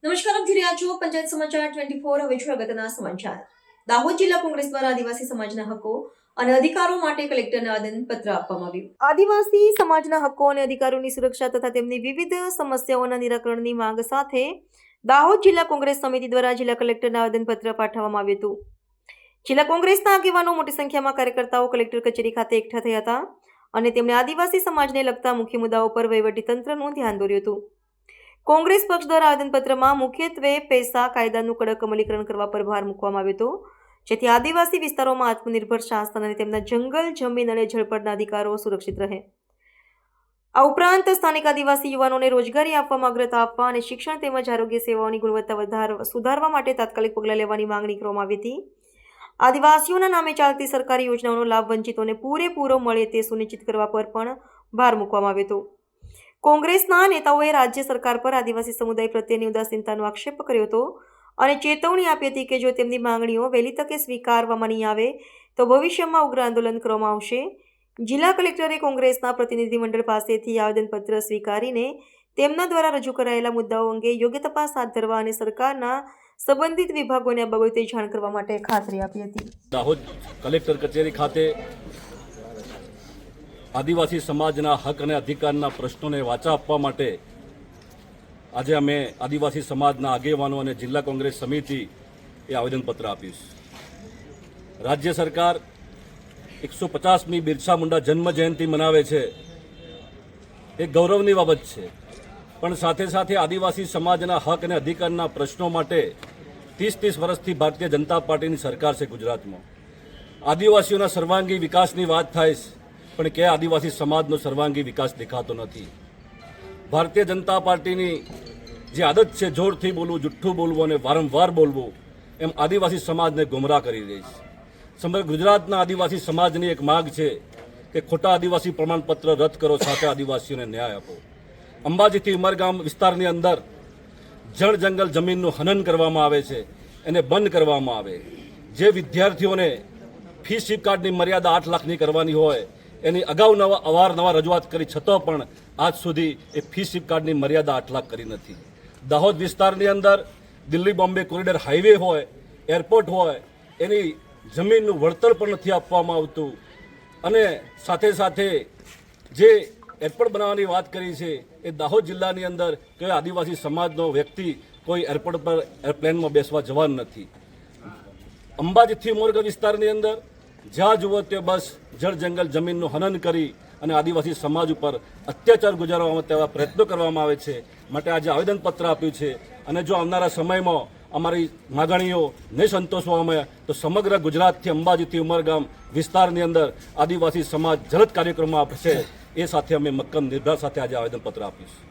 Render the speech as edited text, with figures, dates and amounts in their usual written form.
નમસ્કાર, આપ જોઈ રહ્યા છો પંચાયત સમાચાર 24। હવે છે અગત્યના સમાચાર। દાહોદ જિલ્લા કોંગ્રેસ દ્વારા આદિવાસી સમાજના હકો અને અધિકારો માટે કલેક્ટરને આવેદનપત્ર આપવામાં આવ્યું। આદિવાસી સમાજના હકો અને અધિકારોની સુરક્ષા તથા તેમની વિવિધ સમસ્યાઓના નિરાકરણની માંગ સાથે દાહોદ જિલ્લા કોંગ્રેસ સમિતિ દ્વારા જિલ્લા કલેક્ટરને આવેદનપત્ર પાઠવવામાં આવ્યું હતું। જિલ્લા કોંગ્રેસના આગેવાનો મોટી સંખ્યામાં કાર્યકર્તાઓ કલેક્ટર કચેરી ખાતે એકઠા થયા હતા અને તેમણે આદિવાસી સમાજને લગતા મુખ્ય મુદ્દાઓ પર વહીવટીતંત્રનું ધ્યાન દોર્યું હતું। કોંગ્રેસ પક્ષ દ્વારા આવેદનપત્રમાં મુખ્યત્વે પૈસા કાયદાનું કડક અમલીકરણ કરવા પર ભાર મૂકવામાં આવ્યો હતો, જેથી આદિવાસી વિસ્તારોમાં આત્મનિર્ભર શાસન અને તેમના જંગલ, જમીન અને જળ પરના અધિકારો સુરક્ષિત રહે। આ ઉપરાંત સ્થાનિક આદિવાસી યુવાનોને રોજગારી આપવામાં અગ્રતા આપવા અને શિક્ષણ તેમજ આરોગ્ય સેવાઓની ગુણવત્તા સુધારવા માટે તાત્કાલિક પગલાં લેવાની માંગણી કરવામાં આવી હતી। આદિવાસીઓના નામે ચાલતી સરકારી યોજનાઓનો લાભ વંચિતોને પૂરેપૂરો મળે તે સુનિશ્ચિત કરવા પર પણ ભાર મૂકવામાં આવ્યો હતો। કોંગ્રેસના નેતાઓએ રાજ્ય સરકાર પર આદિવાસી સમુદાય પ્રત્યેની ઉદાસીનતાનો આક્ષેપ કર્યો હતો અને ચેતવણી આપી હતી કે જો તેમની માંગણીઓ વહેલી તકે સ્વીકારવામાં નહીં આવે તો ભવિષ્યમાં ઉગ્ર આંદોલન કરવામાં આવશે। જિલ્લા કલેક્ટરે કોંગ્રેસના પ્રતિનિધિમંડળ પાસેથી આવેદનપત્ર સ્વીકારીને તેમના દ્વારા રજૂ કરાયેલા મુદ્દાઓ અંગે યોગ્ય તપાસ હાથ ધરવા અને સરકારના સંબંધિત વિભાગોને આ બાબતે જાણ કરવા માટે ખાતરી આપી હતી। દાહોદ કલેક્ટર કચેરી ખાતે આદિવાસી સમાજના હક અને અધિકારના પ્રશ્નોને વાચા આપવા માટે આજે અમે આદિવાસી સમાજના આગેવાનો અને જિલ્લા કોંગ્રેસ સમિતિ એ આવેદનપત્ર આપીશું। રાજ્ય સરકાર 150મી બિરસા મુંડા જન્મ જયંતિ મનાવે છે, એ ગૌરવની બાબત છે, પણ સાથે સાથે આદિવાસી સમાજના હક અને અધિકારના પ્રશ્નો માટે 30 વર્ષથી ભારતીય જનતા પાર્ટીની સરકાર છે ગુજરાતમાં। આદિવાસીઓના સર્વાંગી વિકાસની વાત થાય છે, પણ કે આદિવાસી સમાજનો સર્વાંગી વિકાસ દેખાતો નથી। ભારતીય જનતા પાર્ટીની જે આદત છે જોરથી બોલવું, જુઠ્ઠું બોલવું અને વારંવાર બોલવું, એમ આદિવાસી સમાજને ગુમરાહ કરી રહી છે। સમગ્ર ગુજરાતના આદિવાસી સમાજની એક માંગ છે કે ખોટા આદિવાસી પ્રમાણપત્ર રદ કરો, સાથે આદિવાસીઓને ન્યાય આપો। અંબાજીથી ઉમરગામ વિસ્તારની અંદર જળ જંગલ જમીનનું હનન કરવામાં આવે છે, એને બંધ કરવામાં આવે। જે વિદ્યાર્થીઓને ફી સ્વીકારની મર્યાદા 8 લાખની કરવાની હોય એની અગાઉ અવારનવાર રજૂઆત કરી છતાં પણ આજ સુધી એ ફી સ્વીકારની મર્યાદા 8 લાખ કરી નથી। દાહોદ વિસ્તારની અંદર દિલ્હી બોમ્બે કોરિડોર હાઈવે હોય, એરપોર્ટ હોય, એની જમીનનું વળતર પણ નથી આપવામાં આવતું અને સાથે સાથે જે એરપોર્ટ બનાવવાની વાત કરી છે એ દાહોદ જિલ્લાની અંદર કોઈ આદિવાસી સમાજનો વ્યક્તિ કોઈ એરપોર્ટ પર એરપ્લેનમાં બેસવા જવાનું નથી। અંબાજીથી ઉમરગામ વિસ્તારની અંદર જ્યાં જુઓ તે બસ જળ જંગલ જમીનનું હનન કરી અને આદિવાસી સમાજ ઉપર અત્યાચાર ગુજારવામાં તેવા પ્રયત્નો કરવામાં આવે છે। માટે આજે આવેદનપત્ર આપ્યું છે અને જો આવનારા સમયમાં અમારી માગણીઓ નહીં સંતોષવામાં આવે તો સમગ્ર ગુજરાતથી અંબાજીથી ઉમરગામ વિસ્તારની અંદર આદિવાસી સમાજ જલદ કાર્યક્રમો આપશે। એ સાથે અમે મક્કમ નિર્ધાર સાથે આજે આવેદનપત્ર આપીશું।